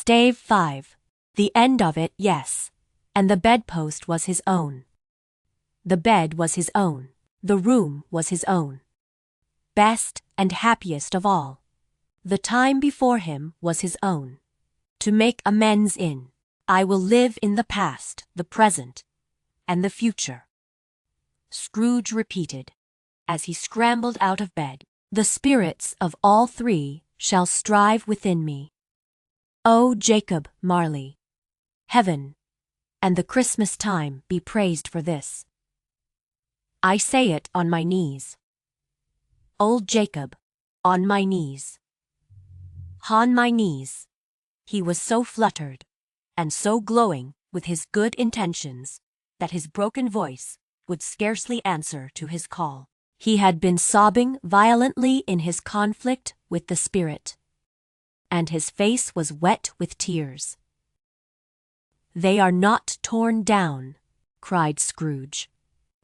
Stave 5. The end of it, yes. And the bedpost was his own. The bed was his own. The room was his own. Best and happiest of all. The time before him was his own. To make amends in, I will live in the past, the present, and the future. Scrooge repeated, as he scrambled out of bed, the spirits of all three shall strive within me. O Jacob Marley, heaven and the Christmas time be praised for this. I say it on my knees. Old Jacob, on my knees. On my knees. He was so fluttered and so glowing with his good intentions that his broken voice would scarcely answer to his call. He had been sobbing violently in his conflict with the spirit, and his face was wet with tears. They are not torn down, cried Scrooge,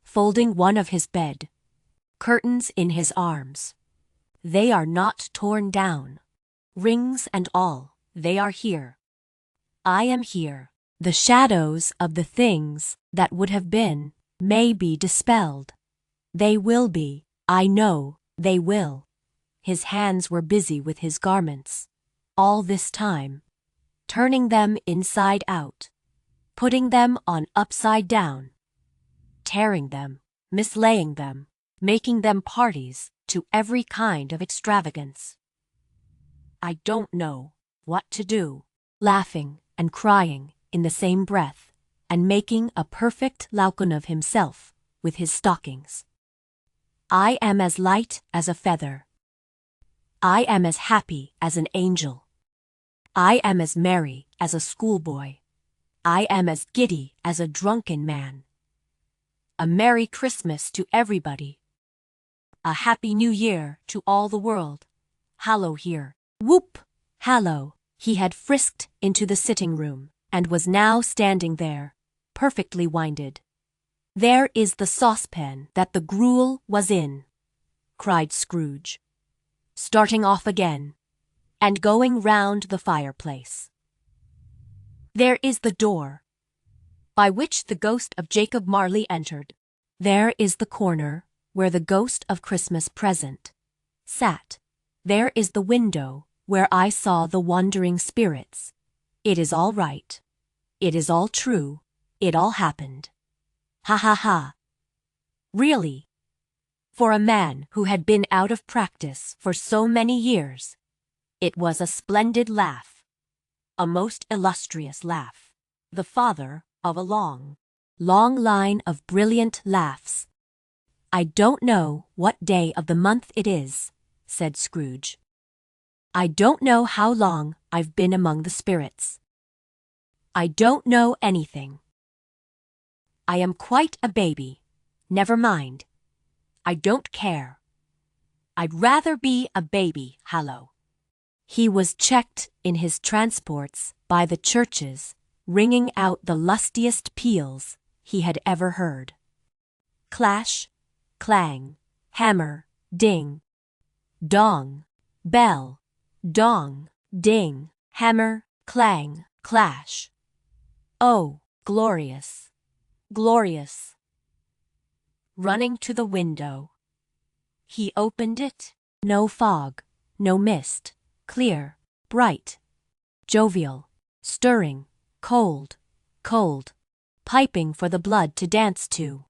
folding one of his bed curtains in his arms. They are not torn down. Rings and all, they are here. I am here. The shadows of the things that would have been may be dispelled. They will be, I know, they will. His hands were busy with his garments, all this time, turning them inside out, putting them on upside down, tearing them, mislaying them, making them parties to every kind of extravagance. I don't know what to do, laughing and crying in the same breath, and making a perfect Laocoon of himself with his stockings. I am as light as a feather. I am as happy as an angel. I am as merry as a schoolboy. I am as giddy as a drunken man. A Merry Christmas to everybody. A Happy New Year to all the world. Hallo here. Whoop! Hallo! He had frisked into the sitting room, and was now standing there, perfectly winded. There is the saucepan that the gruel was in, cried Scrooge, starting off again, and going round the fireplace. There is the door, by which the ghost of Jacob Marley entered. There is the corner, where the ghost of Christmas Present sat. There is the window, where I saw the wandering spirits. It is all right. It is all true. It all happened. Ha ha ha. Really, for a man who had been out of practice for so many years, it was a splendid laugh. A most illustrious laugh. The father of a long, long line of brilliant laughs. I don't know what day of the month it is, said Scrooge. I don't know how long I've been among the spirits. I don't know anything. I am quite a baby. Never mind. I don't care. I'd rather be a baby, hallo. He was checked in his transports by the churches ringing out the lustiest peals he had ever heard. Clash, clang, hammer, ding, dong, bell, dong, ding, hammer, clang, clash. Oh, glorious, glorious. Running to the window, he opened it. No fog, no mist, clear, bright, jovial, stirring, cold, cold, piping for the blood to dance to.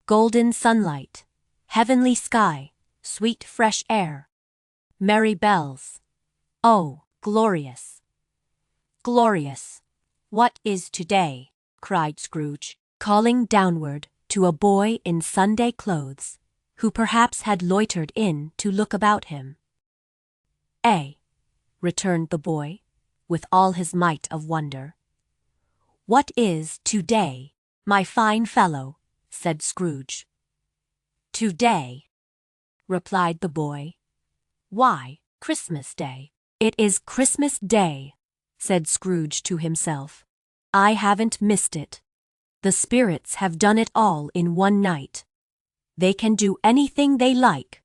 Golden sunlight, heavenly sky, sweet fresh air, merry bells. Oh, glorious, glorious. What is today? Cried Scrooge, calling downward to a boy in Sunday clothes, who perhaps had loitered in to look about him. Returned the boy, with all his might of wonder. What is today, my fine fellow? Said Scrooge. Today, replied the boy. Why, Christmas Day. It is Christmas Day, said Scrooge to himself. I haven't missed it. The spirits have done it all in one night. They can do anything they like.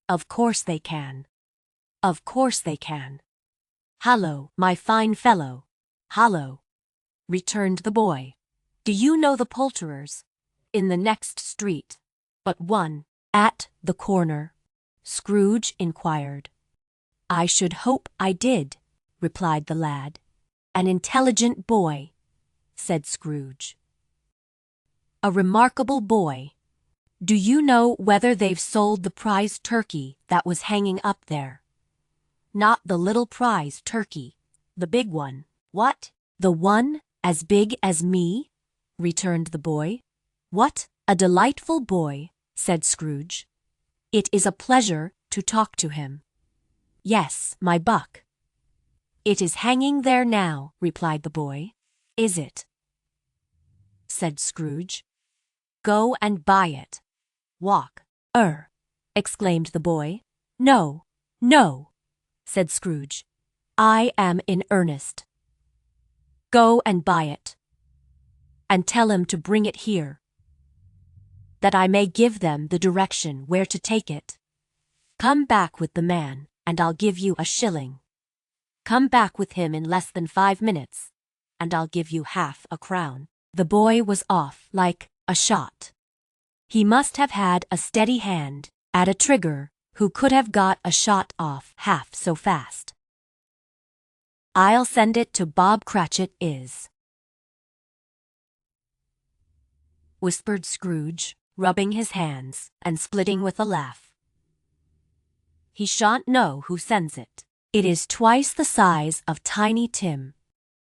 Of course they can. Of course they can. "Hallo, my fine fellow. Hallo," returned the boy. "Do you know the poulterers? In the next street, but one, at the corner?" Scrooge inquired. "I should hope I did," replied the lad. "An intelligent boy," said Scrooge. "A remarkable boy. Do you know whether they've sold the prize turkey that was hanging up there? Not the little prize turkey, the big one." "What? The one as big as me?" returned the boy. "What a delightful boy," said Scrooge. "It is a pleasure to talk to him." "Yes, my buck." "It is hanging there now," replied the boy. "Is it?" said Scrooge. "Go and buy it. Walk." Exclaimed the boy. "No, no," said Scrooge. "I am in earnest. Go and buy it, and tell him to bring it here, that I may give them the direction where to take it. Come back with the man, and I'll give you a shilling. Come back with him in less than 5 minutes, and I'll give you half a crown." The boy was off like a shot. He must have had a steady hand at a trigger who could have got a shot off half so fast. "I'll send it to Bob Cratchit whispered Scrooge, rubbing his hands and splitting with a laugh. "He shan't know who sends it. It is twice the size of Tiny Tim.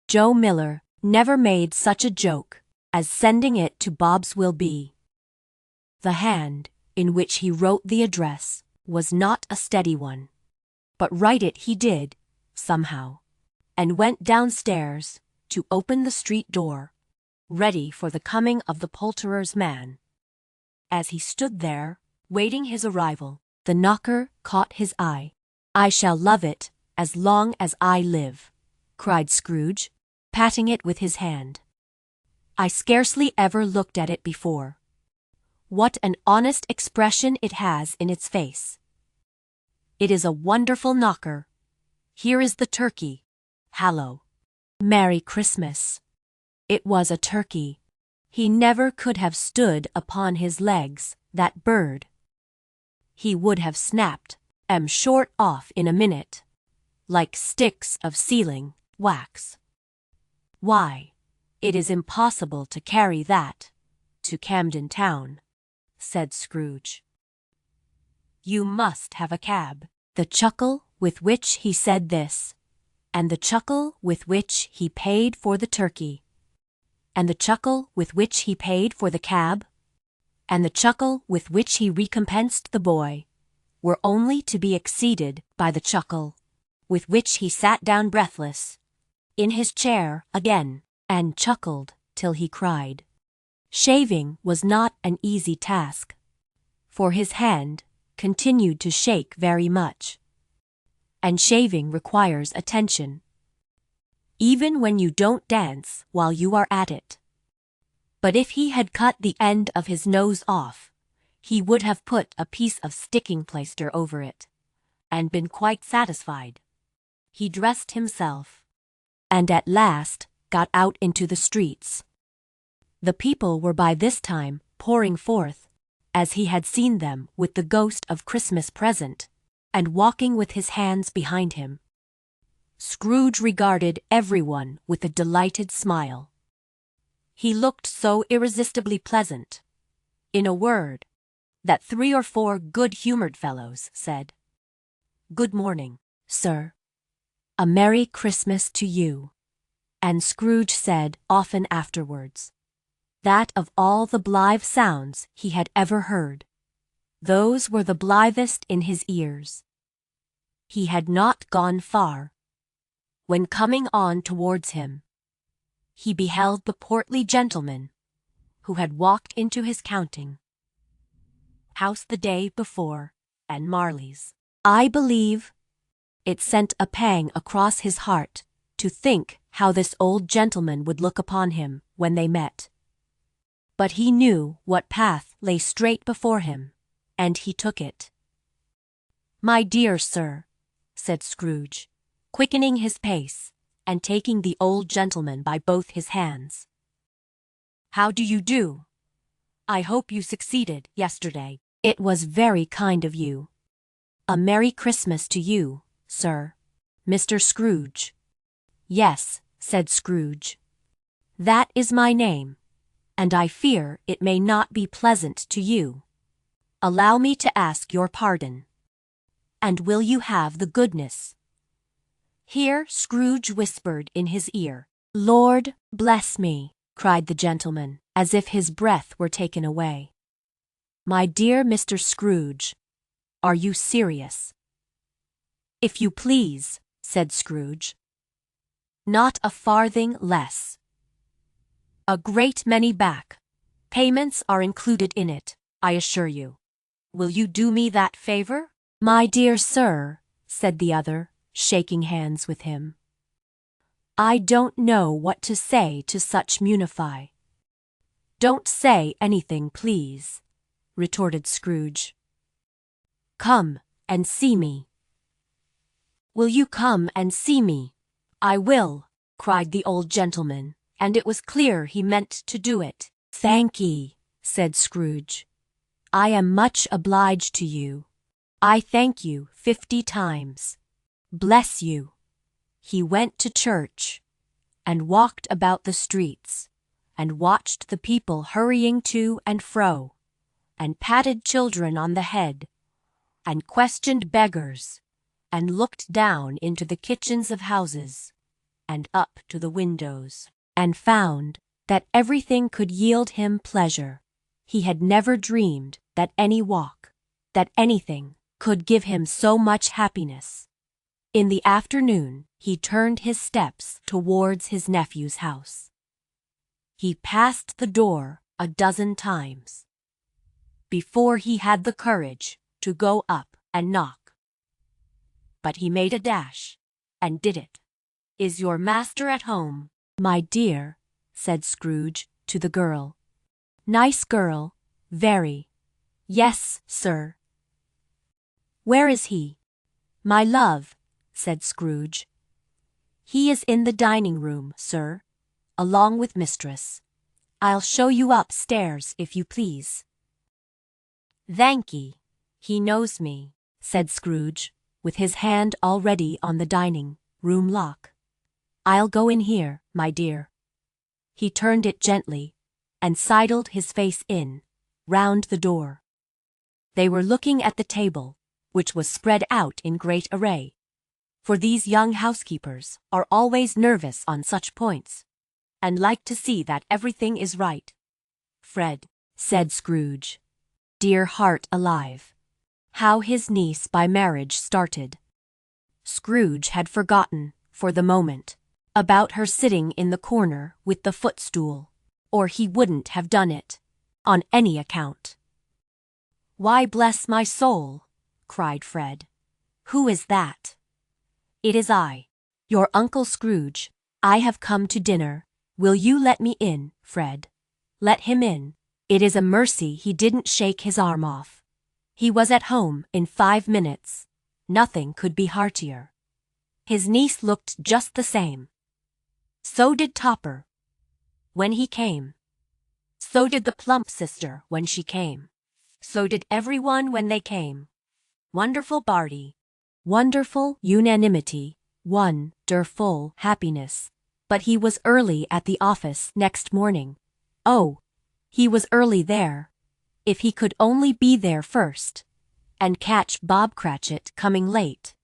Joe Miller never made such a joke as sending it to Bob's will be." The hand in which he wrote the address was not a steady one, but write it he did, somehow, and went downstairs to open the street door, ready for the coming of the poulterer's man. As he stood there, waiting his arrival, the knocker caught his eye. "I shall love it as long as I live," cried Scrooge, patting it with his hand. "I scarcely ever looked at it before. What an honest expression it has in its face. It is a wonderful knocker. Here is the turkey. Hallo. Merry Christmas." It was a turkey. He never could have stood upon his legs, that bird. He would have snapped 'em short off in a minute, like sticks of sealing wax. "Why, it is impossible to carry that to Camden Town," said Scrooge. "You must have a cab." The chuckle with which he said this, and the chuckle with which he paid for the turkey, and the chuckle with which he paid for the cab, and the chuckle with which he recompensed the boy, were only to be exceeded by the chuckle with which he sat down breathless in his chair again, and chuckled till he cried. Shaving was not an easy task, for his hand continued to shake very much, and shaving requires attention, even when you don't dance while you are at it. But if he had cut the end of his nose off, he would have put a piece of sticking plaster over it, and been quite satisfied. He dressed himself, and at last got out into the streets. The people were by this time pouring forth, as he had seen them with the ghost of Christmas present, and walking with his hands behind him. Scrooge regarded everyone with a delighted smile. He looked so irresistibly pleasant, in a word, that 3 or 4 good-humored fellows said, "Good morning, sir. A Merry Christmas to you." And Scrooge said often afterwards, that of all the blithe sounds he had ever heard, those were the blithest in his ears. He had not gone far, when coming on towards him, he beheld the portly gentleman who had walked into his counting house the day before, and Marley's. I believe it sent a pang across his heart to think how this old gentleman would look upon him when they met. But he knew what path lay straight before him, and he took it. "My dear sir," said Scrooge, quickening his pace, and taking the old gentleman by both his hands. "How do you do? I hope you succeeded yesterday. It was very kind of you. A Merry Christmas to you, sir. Mr. Scrooge." "Yes," said Scrooge. "That is my name, and I fear it may not be pleasant to you. Allow me to ask your pardon. And will you have the goodness—" Here Scrooge whispered in his ear. "Lord bless me," cried the gentleman, as if his breath were taken away. "My dear Mr. Scrooge, are you serious?" "If you please," said Scrooge. "Not a farthing less. A great many back payments are included in it, I assure you. Will you do me that favor?" "My dear sir," said the other, shaking hands with him, "I don't know what to say to such munify." "Don't say anything, please," retorted Scrooge. "Come and see me." "Will you come and see me?" "I will," cried the old gentleman, and it was clear he meant to do it. "Thank'ee," said Scrooge. "I am much obliged to you. I thank you 50 times. Bless you." He went to church, and walked about the streets, and watched the people hurrying to and fro, and patted children on the head, and questioned beggars, and looked down into the kitchens of houses, and up to the windows, and found that everything could yield him pleasure. He had never dreamed that any walk, that anything, could give him so much happiness. In the afternoon he turned his steps towards his nephew's house. He passed the door a dozen times before he had the courage to go up and knock. But he made a dash, and did it. "Is your master at home, my dear?" said Scrooge to the girl. "Nice girl, very. Yes, sir." "Where is he?" "My love," said Scrooge. "He is in the dining room, sir, along with mistress. I'll show you upstairs, if you please." "Thank'ee. He knows me," said Scrooge, with his hand already on the dining-room lock. "I'll go in here, my dear." He turned it gently, and sidled his face in, round the door. They were looking at the table, which was spread out in great array, for these young housekeepers are always nervous on such points, and like to see that everything is right. "Fred," said Scrooge, "dear heart alive, how his niece by marriage started." Scrooge had forgotten, for the moment, about her sitting in the corner with the footstool, or he wouldn't have done it, on any account. "Why, bless my soul!" cried Fred. "Who is that?" "It is I, your Uncle Scrooge. I have come to dinner. Will you let me in, Fred? Let him in. It is a mercy he didn't shake his arm off. He was at home in 5 minutes. Nothing could be heartier. His niece looked just the same. So did Topper, when he came. So did the plump sister when she came. So did everyone when they came. Wonderful Barty. Wonderful unanimity. Wonderful happiness. But he was early at the office next morning. Oh, he was early there. If he could only be there first, and catch Bob Cratchit coming late.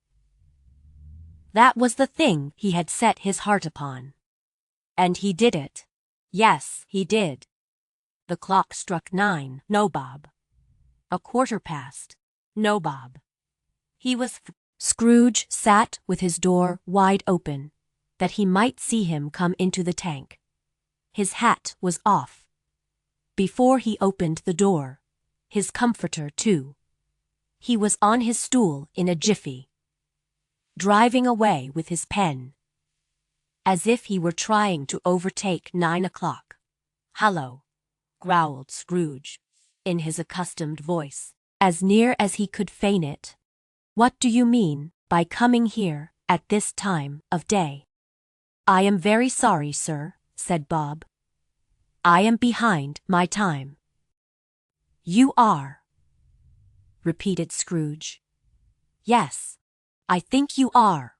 That was the thing he had set his heart upon. And he did it. Yes, he did. The clock struck 9. No, Bob. 1/4 past. No, Bob. He was Scrooge sat with his door wide open, that he might see him come into the tank. His hat was off. Before he opened the door, his comforter too. He was on his stool in a jiffy, driving away with his pen, as if he were trying to overtake 9 o'clock. "Hallo," growled Scrooge, in his accustomed voice, as near as he could feign it. "What do you mean by coming here at this time of day. "I am very sorry, sir," said Bob. "I am behind my time." "You are?" repeated Scrooge. "Yes, I think you are."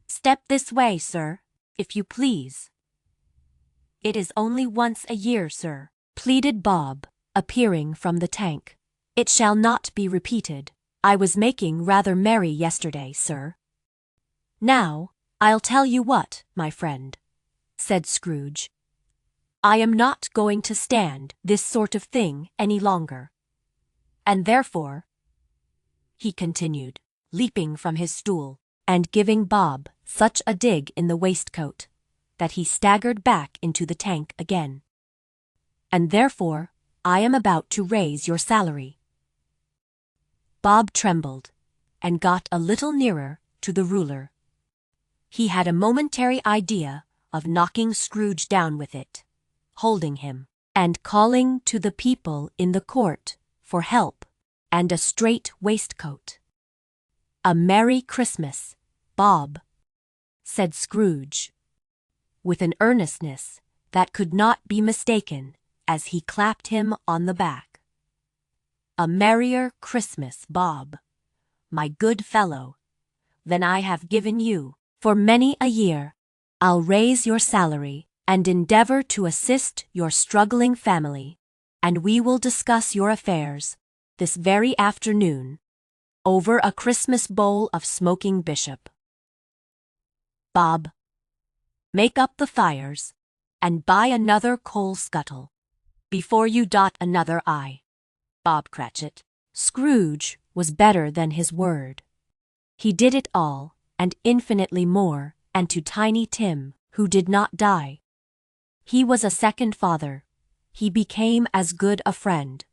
"Step this way, sir, if you please." "It is only once a year, sir," pleaded Bob, appearing from the tank. "It shall not be repeated. I was making rather merry yesterday, sir." "Now, I'll tell you what, my friend," said Scrooge. "I am not going to stand this sort of thing any longer. And therefore," he continued, leaping from his stool, and giving Bob such a dig in the waistcoat that he staggered back into the tank again, "and therefore I am about to raise your salary." Bob trembled, and got a little nearer to the ruler. He had a momentary idea of knocking Scrooge down with it, holding him, and calling to the people in the court for help and a straight waistcoat. "A Merry Christmas, Bob," said Scrooge, with an earnestness that could not be mistaken as he clapped him on the back. "A merrier Christmas, Bob, my good fellow, than I have given you for many a year. I'll raise your salary and endeavor to assist your struggling family, and we will discuss your affairs this very afternoon over a Christmas bowl of smoking bishop. Bob, make up the fires and buy another coal scuttle before you dot another I. Bob Cratchit." Scrooge was better than his word. He did it all, and infinitely more, and to Tiny Tim, who did not die. He was a second father. He became as good a friend,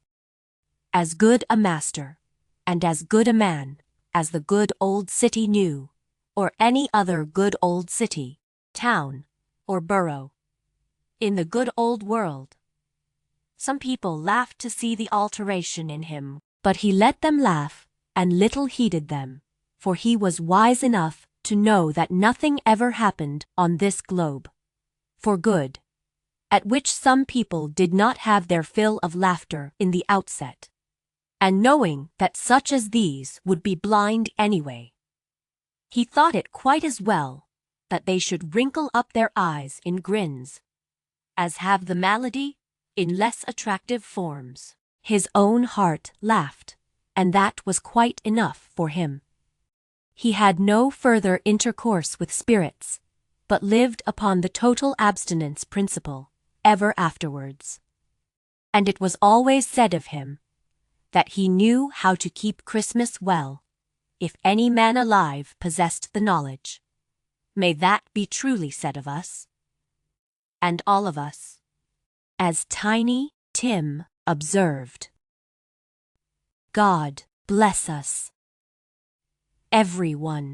as good a master, and as good a man as the good old city knew, or any other good old city, town, or borough, in the good old world. Some people laughed to see the alteration in him, but he let them laugh, and little heeded them, for he was wise enough to know that nothing ever happened on this globe for good, at which some people did not have their fill of laughter in the outset, and knowing that such as these would be blind anyway, he thought it quite as well that they should wrinkle up their eyes in grins, as have the malady in less attractive forms. His own heart laughed, and that was quite enough for him. He had no further intercourse with spirits, but lived upon the total abstinence principle ever afterwards. And it was always said of him that he knew how to keep Christmas well, if any man alive possessed the knowledge. May that be truly said of us, and all of us. As Tiny Tim observed, "God bless us, everyone."